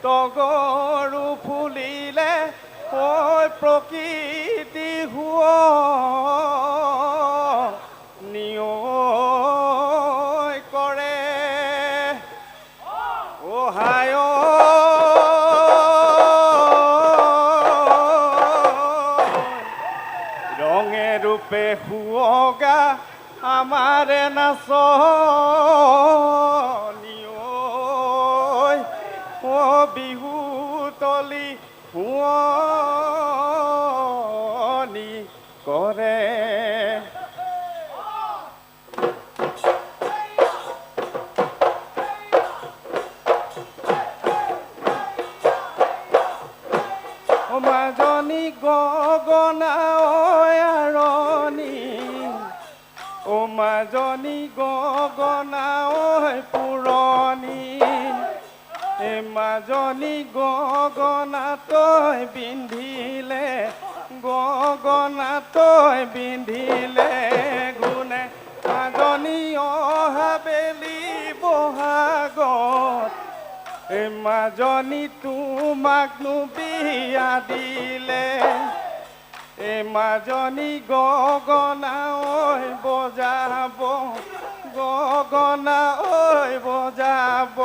তগৰু ফুলিলে ঐ প্ৰকৃতি শুৱনি কৰে অহায় ৰঙে ৰূপে শুৱগা আমাৰে নাচনি ঐ বিহু তলি শুৱনি কৰে মাজনী গগনা আৰণী ও মাজনী গগনা পুৰণি মাজনী গগনা তই পিন্ধিলে গগনা তই পিন্ধিলে গুণে মাজনী অহা বেলি বহাগত মাজনী তোমাকনো বিয়া দিলে মাজনী গগনা বজাব গগনা বজাব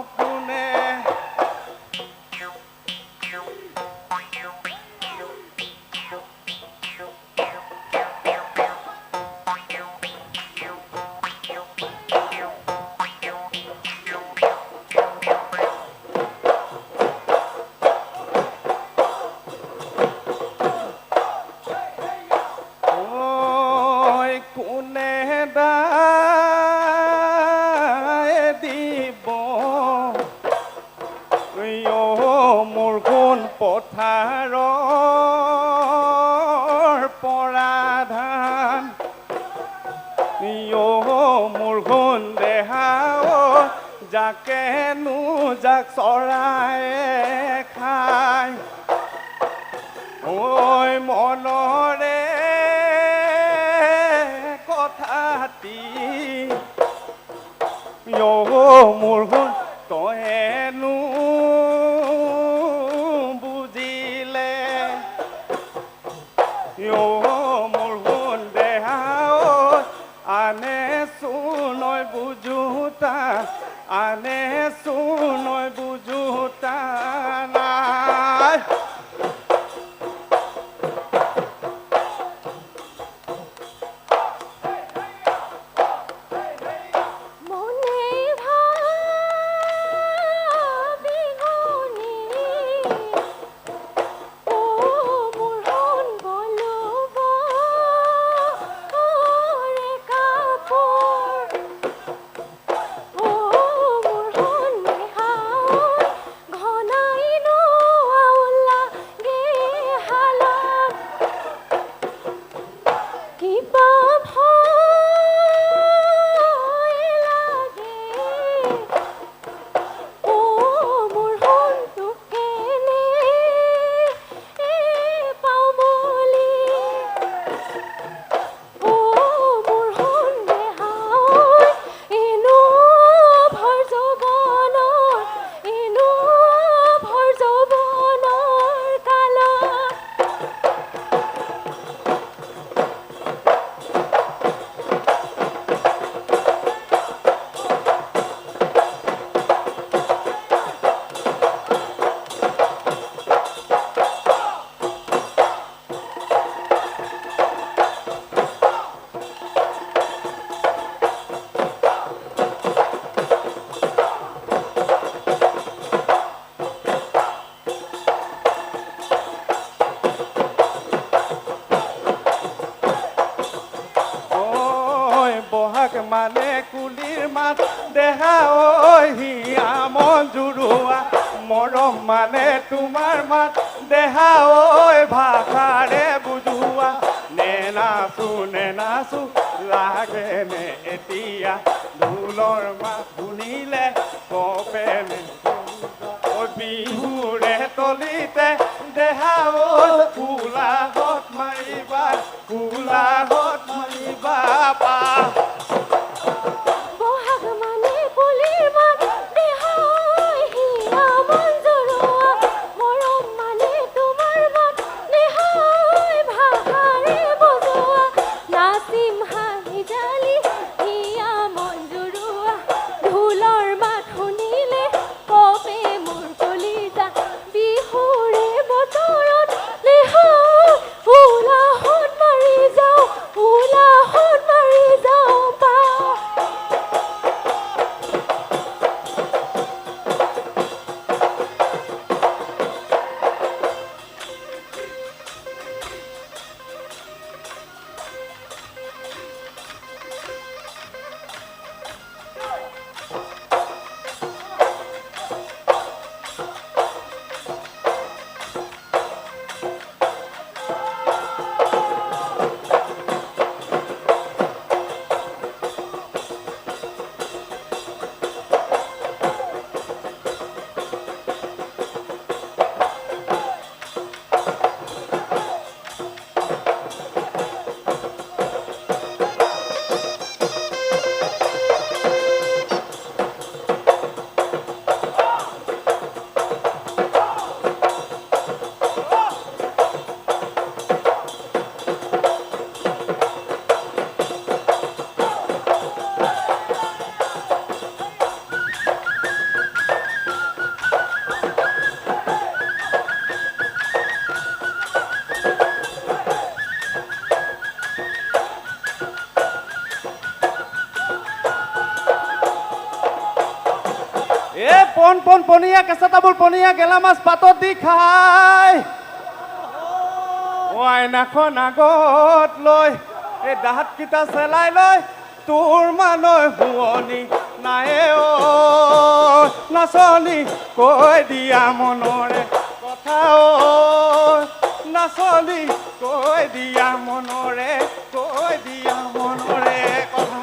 কোনে পথাৰৰ পৰা ধান মোৰ গুণ দেহাও যাকেনো যাক চৰাই খায় ঐ মনৰে কথাটি মোৰ গুণ তহেনো মোৰ গুণ দেহাও আনে চুনৈ বুজোতা আনে চুনৈ বুজোতা নাই মানে কুলিৰ মাত দেহা হিয়া মন জুৰুৱা মৰম মানে তোমাৰ মাত দেহা ভাষাৰে বুজোৱা নেনাচো লাগে নে এতিয়া ঢোলৰ মাত শুনিলে কপে বিহুৰে তলিতে দেহা ফুলাহত মাৰিবা পা বহাগ মানে কুলিৰ মাত দেহা হিয়া মন পনীয়া কেঁচা তামোল পনীয়া গেলা মাছ পাতত দি খাই আইনাখন আগত লৈ এই দাঁতকেইটা চেলাই লৈ তোৰ মানৈ শুৱনি নাই অ নাচনী কৈ দিয়া মনৰে কথা অ নাচনী কৈ দিয়া মনৰে কথা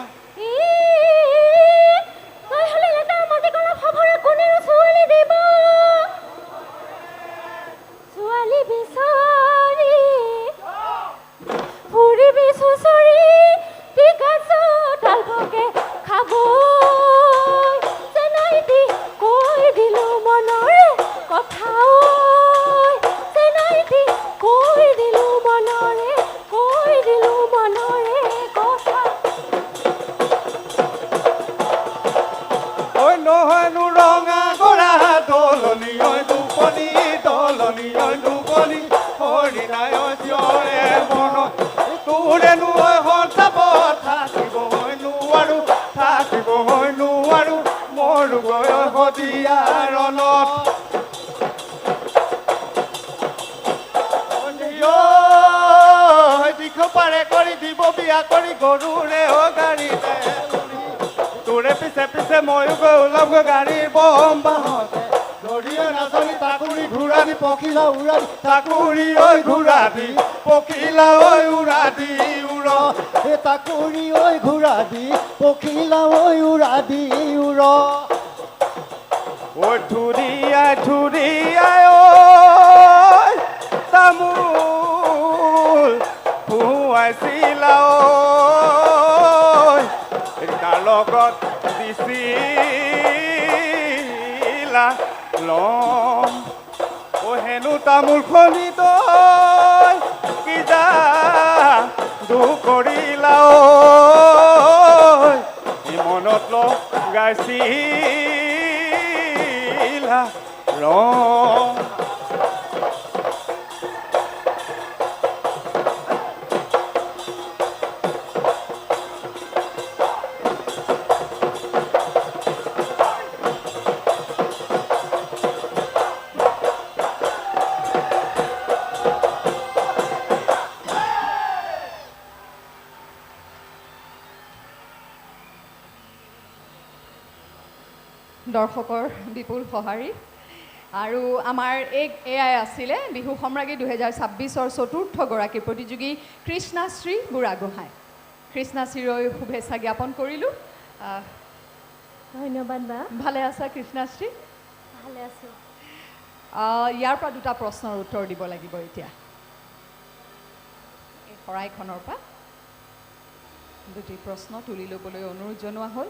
পাৰে কৰি দিব বিয়া কৰি গৰুৰে অ গাড়ীতে তোৰে পিছে পিছে ময়ো গৈ ওলাম গৈ গাড়ীৰ বম বাহতে ধৰিয়ে নাচনি তাকুৰি ঘূৰা দি পখিলা উৰা দি তাকুৰি ঐ ঘূৰা দি পখিলা ঐ উৰা দি উৰ তাকুৰি ঐ ঘূৰা দি পখিলা ঐ উৰা দি উৰ ঐ ধুৰিয়াই ঐ তামোল খুৱাইছিলা ঐ তাৰ লগত দিছিলা লম ঐ হেনো তামোল খনি তই কি যা দুখ কৰিলা ঐ মনত লগাইছিলা ৰং দৰ্শকৰ বিপুল সঁহাৰি আৰু আমাৰ এয়াই আছিলে বিহু সম্ৰাজ্ঞী 2026ৰ চতুৰ্থগৰাকী প্ৰতিযোগী কৃষ্ণাশ্ৰী বুঢ়াগোহাঁই কৃষ্ণাশ্ৰীলৈ শুভেচ্ছা জ্ঞাপন কৰিলোঁ ধন্যবাদ বা ভালে আছা কৃষ্ণাশ্ৰী ভালে আছোঁ ইয়াৰ পৰা দুটা প্ৰশ্নৰ উত্তৰ দিব লাগিব এতিয়া এই শৰাইখনৰ পৰা দুটি প্ৰশ্ন তুলি ল'বলৈ অনুৰোধ জনোৱা হ'ল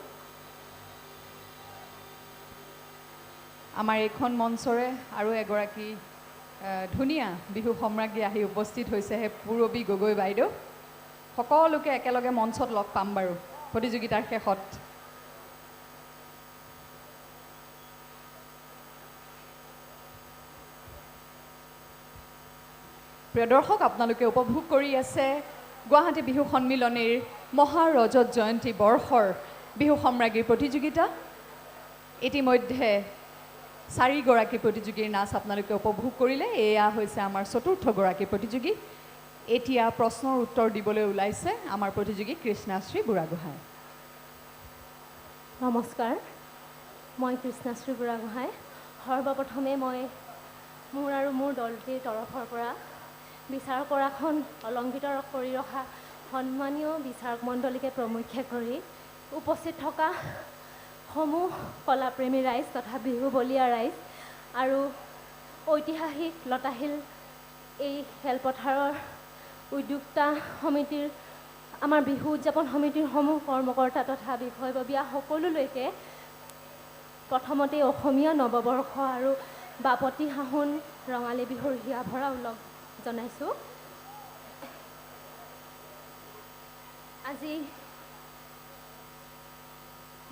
আমাৰ এইখন মঞ্চৰে আৰু এগৰাকী ধুনীয়া বিহু সম্ৰাজ্ঞী আহি উপস্থিত হৈছেহে পূৰবী গগৈ বাইদেউ সকলোকে একেলগে মঞ্চত লগ পাম বাৰু প্ৰতিযোগিতাৰ শেষত প্ৰিয় দৰ্শক আপোনালোকে উপভোগ কৰি আছে গুৱাহাটী বিহু সন্মিলনীৰ মহাৰজত জয়ন্তী বৰ্ষৰ বিহু সম্ৰাজ্ঞীৰ প্ৰতিযোগিতা ইতিমধ্যে 4গৰাকী প্ৰতিযোগীৰ নাচ আপোনালোকে উপভোগ কৰিলে এয়া হৈছে আমাৰ চতুৰ্থগৰাকী প্ৰতিযোগী এতিয়া প্ৰশ্নৰ উত্তৰ দিবলৈ ওলাইছে আমাৰ প্ৰতিযোগী কৃষ্ণাশ্ৰী বুঢ়াগোহাঁই নমস্কাৰ মই কৃষ্ণাশ্ৰী বুঢ়াগোহাঁই সৰ্বপ্ৰথমে মই মোৰ আৰু মোৰ দলটিৰ তৰফৰ পৰা বিচাৰক কৰাখন অলংকৃত কৰি ৰখা সন্মানীয় বিচাৰক মণ্ডলীকে প্ৰমুখ্যে কৰি উপস্থিত থকা সমূহ কলাপ্ৰেমী ৰাইজ তথা বিহু বলীয়া ৰাইজ আৰু ঐতিহাসিক লতাশিল এই খেলপথাৰৰ উদ্যোক্তা সমিতিৰ আমাৰ বিহু উদযাপন সমিতিৰ সমূহ কৰ্মকৰ্তা তথা বিষয়ববীয়া সকলোলৈকে প্ৰথমতে অসমীয়া নৱবৰ্ষ আৰু বাপতি সাহোন ৰঙালী বিহুৰ হিয়া ভৰা ওলগ জনাইছোঁ আজি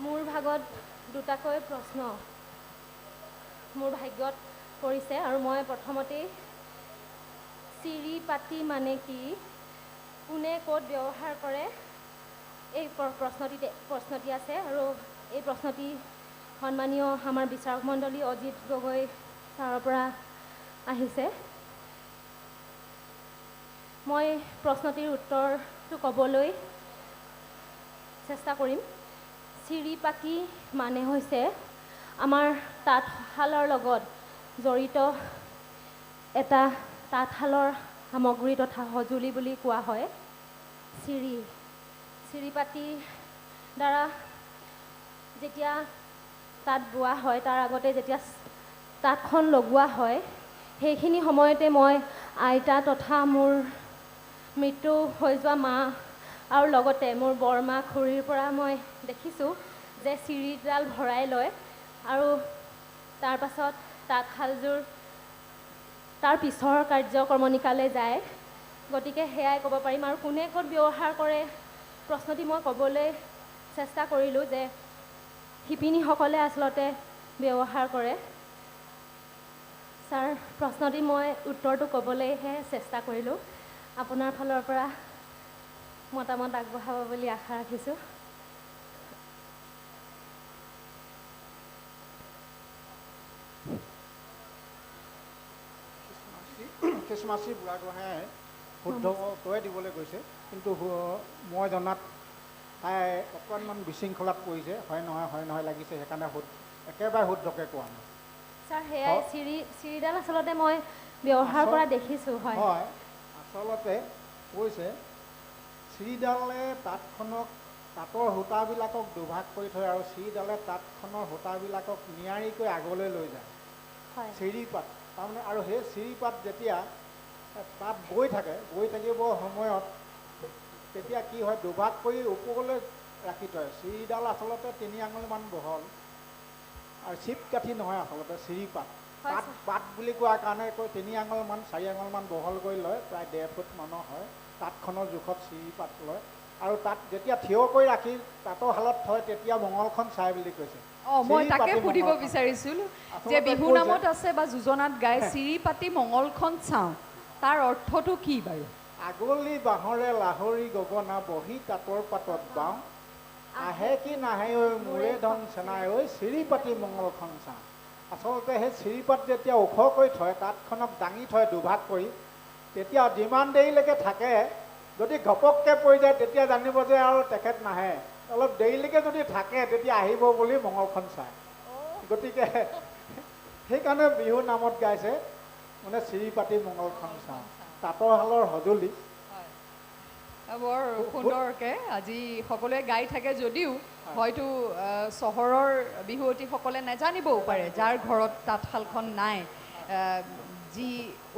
মোৰ ভাগত দুটাকৈ প্ৰশ্ন মোৰ ভাগ্যত পৰিছে আৰু মই প্ৰথমতেই চিৰি পাতি মানে কি কোনে ক'ত ব্যৱহাৰ কৰে এই প্ৰশ্নটি আছে আৰু এই প্ৰশ্নটি সন্মানীয় আমাৰ বিচাৰক মণ্ডলী অজিত গগৈ ছাৰৰ পৰা আহিছে। মই প্ৰশ্নটিৰ উত্তৰটো ক'বলৈ চেষ্টা কৰিম। চিৰিপাতি মানে হৈছে আমাৰ তাঁতশালৰ লগত জড়িত এটা তাঁতশালৰ সামগ্ৰী তথা সঁজুলি বুলি কোৱা হয়। চিৰিপাতিৰ দ্বাৰা যেতিয়া তাঁত বোৱা হয়, তাৰ আগতে যেতিয়া তাঁতখন লগোৱা হয়, সেইখিনি সময়তে মই আইতা তথা মোৰ মৃত্যু হৈ যোৱা মা আৰু লগতে মোৰ বৰমা খুৰীৰ পৰা মই দেখিছোঁ যে চিৰিডাল ভৰাই লয় আৰু তাৰ পাছত তাঁতশালযোৰ তাৰ পিছৰ কাৰ্যক্ৰমণিকালৈ যায়। গতিকে সেয়াই ক'ব পাৰিম। আৰু কোনে ক'ত ব্যৱহাৰ কৰে প্ৰশ্নটি মই ক'বলৈ চেষ্টা কৰিলোঁ যে শিপিনীসকলে আচলতে ব্যৱহাৰ কৰে। ছাৰ, প্ৰশ্নটি মই উত্তৰটো ক'বলৈহে চেষ্টা কৰিলোঁ। আপোনাৰ ফালৰ পৰা মতামত আগবঢ়াব বুলি আশা ৰাখিছোঁ। খ্ৰীষ্টমাছী বুঢ়াগোহাঁয়ে শুদ্ধ উত্তৰে দিবলৈ গৈছে, কিন্তু মই জনাত তাই অকণমান বিশৃংখলাত পৰিছে। হয় নহয় লাগিছে, সেইকাৰণে একেবাৰে শুদ্ধকৈ কোৱা নাই। ছাৰ, সেয়াই চিৰিডাল আচলতে মই ব্যৱহাৰ কৰা দেখিছোঁ। হয়, আচলতে কৈছে চিৰিডালে তাঁতৰ সূতাবিলাকক দুভাগ কৰি থয় আৰু চিৰিডালে তাঁতখনৰ সূতাবিলাকক নিয়াৰিকৈ আগলৈ লৈ যায়। চিৰিপাত তাৰমানে, আৰু সেই চিৰিপাত যেতিয়া তাত বৈ থাকিবৰ সময়ত তেতিয়া কি হয়, দুভাগ কৰি ওপৰলৈ ৰাখি থয়। চিৰিডাল আচলতে 3 আঙুলমান বহল আৰু চিপকাঠি নহয়, আচলতে চিৰিপাত। পাত বুলি কোৱাৰ কাৰণে 3 আঙুলমান 4 আঙুলমান বহল কৰি লয়, প্ৰায় 1.5 ফুট মানৰ হয়। তাঁতখনৰ জোখত চিৰিপাত লয় আৰু তাত যেতিয়া থিয় কৰি ৰাখি তাঁতৰ শালত থয় তেতিয়া মঙলখন চাই বুলি কৈছে। মই তাকে সুধিব বিচাৰিছিলোঁ যে বিহু নামত আছে বা যোজনাত গাই চিৰিপাতি মঙলখন চাওঁ, তাৰ অৰ্থটো কি বাৰু? আগলি বাঁহৰে লাহৰি গগনা বহি তাঁতৰ পাতত বাওঁ, আহে কি নাহে ঐ মোৰে ধন চেনাই ঐ চিৰিপাতি মঙলখন চাওঁ। আচলতে সেই চিৰিপাত যেতিয়া ওখ কৰি থয়, তাঁতখনক দাঙি থয় দুভাগ কৰি, তেতিয়া যিমান দেৰিলৈকে থাকে, যদি ঘপককৈ পৰি যায় তেতিয়া জানিব যে আৰু তেখেত নাহে। অলপ দেৰিলৈকে যদি থাকে তেতিয়া আহিব বুলি মঙলখন চায়। গতিকে সেইকাৰণে বিহু নামত গাইছে মানে চিৰিপাতি মঙলখন চাওঁ, তাঁতৰ শালৰ সঁজুলি। বৰ সুন্দৰকৈ আজি সকলোৱে গাই থাকে যদিও হয়তো চহৰৰ বিহুৱতীসকলে নাজানিবও পাৰে, যাৰ ঘৰত তাঁতশালখন নাই, যি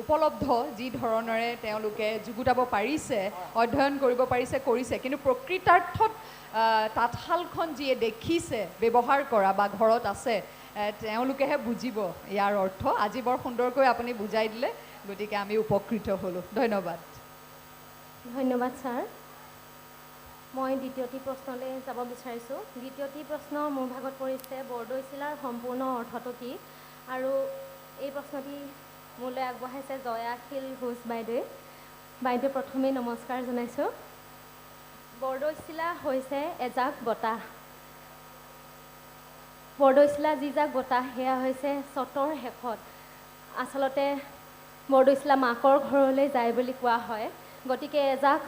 উপলব্ধ, যি ধৰণেৰে তেওঁলোকে যুগুতাব পাৰিছে, অধ্যয়ন কৰিব পাৰিছে, কৰিছে। কিন্তু প্ৰকৃতাৰ্থত তাঁতশালখন যিয়ে দেখিছে ব্যৱহাৰ কৰা বা ঘৰত আছে, তেওঁলোকেহে বুজিব ইয়াৰ অৰ্থ। আজি বৰ সুন্দৰকৈ আপুনি বুজাই দিলে, গতিকে আমি উপকৃত হ'লোঁ। ধন্যবাদ। ধন্যবাদ ছাৰ। মই দ্বিতীয়টি প্ৰশ্নলৈ যাব বিচাৰিছোঁ। দ্বিতীয়টি প্ৰশ্ন মোৰ ভাগত পৰিছে বৰদৈচিলাৰ সম্পূৰ্ণ অৰ্থটো কি? আৰু এই প্ৰশ্নটি মোলৈ আগবঢ়াইছে জয়াশীল ঘোষ বাইদেৱে। বাইদেউ, প্ৰথমেই নমস্কাৰ জনাইছোঁ। বৰদৈচিলা হৈছে এজাক বতাহ। বৰদৈচিলা যিজাক বতাহ, সেয়া হৈছে চ'তৰ শেষত। আচলতে বৰদৈচিলা মাকৰ ঘৰলৈ যায় বুলি কোৱা হয়। গতিকে এজাক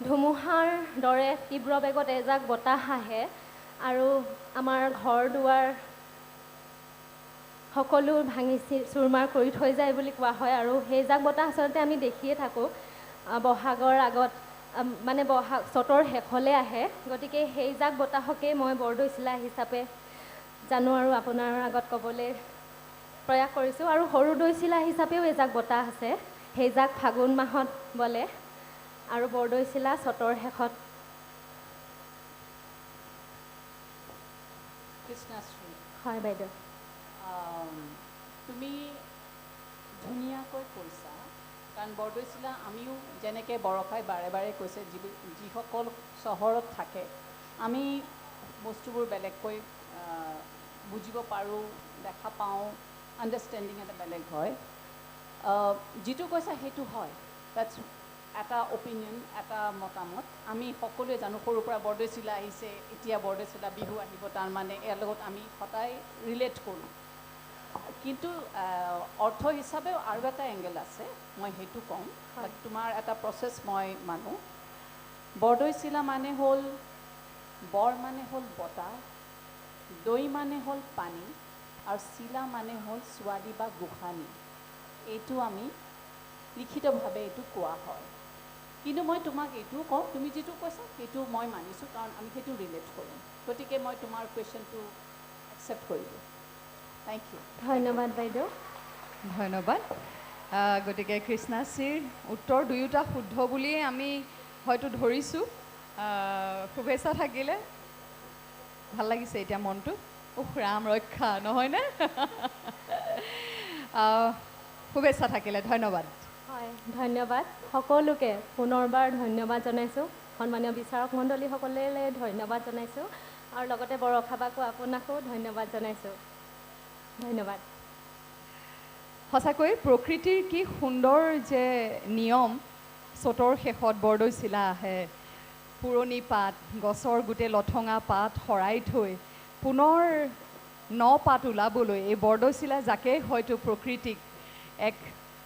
ধুমুহাৰ দৰে তীব্ৰ বেগত এজাক বতাহ আহে আৰু আমাৰ ঘৰ দুৱাৰ সকলো ভাঙি চুৰমাৰ কৰি থৈ যায় বুলি কোৱা হয়। আৰু সেইজাক বতাহ আচলতে আমি দেখিয়ে থাকোঁ, বহাগৰ আগত মানে চ'তৰ শেষলৈ আহে। গতিকে সেইজাক বতাহকেই মই বৰদৈচিলা হিচাপে জানো আৰু আপোনাৰ আগত ক'বলৈ প্ৰয়াস কৰিছোঁ। আৰু সৰু দৈচিলা হিচাপেও এজাক বতাহ আছে, সেইজাক ফাগুন মাহত বলে আৰু বৰদৈচিলা চ'তৰ শেষত। কৃষ্ণাশ্ৰী, হয় বাইদেউ। তুমি ধুনীয়াকৈ কৈছা, কাৰণ বৰদৈচিলা আমিও যেনেকৈ বৰষাই বাৰে বাৰে কৈছে, যিসকল চহৰত থাকে আমি বস্তুবোৰ বেলেগকৈ বুজিব পাৰোঁ, দেখা পাওঁ, আণ্ডাৰষ্টেণ্ডিং এটা বেলেগ হয়। যিটো কৈছা সেইটো হয়, এটা অপিনিয়ন, এটা মতামত। আমি সকলোৱে জানো সৰুৰ পৰা বৰদৈচিলা আহিছে, এতিয়া বৰদৈচিলা বিহু আহিব, তাৰমানে ইয়াৰ লগত আমি সদায় ৰিলেট কৰোঁ। কিন্তু অৰ্থ হিচাপেও আৰু এটা এংগেল আছে, মই সেইটো ক'ম। বাট তোমাৰ এটা প্ৰচেছ মই মানো। বৰদৈচিলা মানে হ'ল, বৰ মানে হ'ল বতাহ, দৈ মানে হ'ল পানী, আৰু চিলা মানে হ'ল ছোৱালী বা গোসানী। এইটো আমি লিখিতভাৱে এইটো কোৱা হয়। কিন্তু মই তোমাক এইটোও কওঁ, তুমি যিটো কৈছা সেইটো মই মানিছোঁ, কাৰণ আমি সেইটো ৰিলেট কৰোঁ। গতিকে মই তোমাৰ কুৱেশ্যনটো একচেপ্ট কৰিলোঁ। Thank you. ধন্যবাদ বাইদেউ। ধন্যবাদ। গতিকে কৃষ্ণাশ্ৰীৰ উত্তৰ দুয়োটা শুদ্ধ বুলিয়ে আমি হয়তো ধৰিছোঁ। শুভেচ্ছা থাকিলে, ভাল লাগিছে এতিয়া মনটো। উফ ৰাম ৰক্ষা, নহয়নে? শুভেচ্ছা থাকিলে, ধন্যবাদ। হয়, ধন্যবাদ। সকলোকে পুনৰবাৰ ধন্যবাদ জনাইছোঁ। সন্মানীয় বিচাৰক মণ্ডলীসকললৈ ধন্যবাদ জনাইছোঁ, আৰু লগতে বৰষা বাকো আপোনাকো ধন্যবাদ জনাইছোঁ। ধন্যবাদ। সঁচাকৈ প্ৰকৃতিৰ কি সুন্দৰ যে নিয়ম। চ'তৰ শেষত বৰদৈচিলা আহে, পুৰণি পাত, গছৰ গোটেই লঠঙা পাত সৰাই থৈ পুনৰ ন পাত ওলাবলৈ এই বৰদৈচিলা যাকে হয়তো প্ৰকৃতিক এক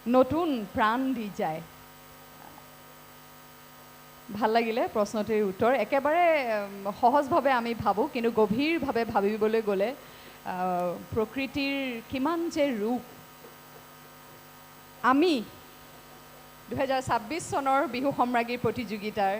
নতুন প্ৰাণ দি যায়। ভাল লাগিলে প্ৰশ্নটিৰ উত্তৰ। একেবাৰে সহজভাৱে আমি ভাবোঁ, কিন্তু গভীৰভাৱে ভাবিবলৈ গ'লে প্ৰকৃতিৰ কিমান যে ৰূপ। আমি 2026 চনৰ বিহু সম্ৰাজ্ঞী প্ৰতিযোগিতাৰ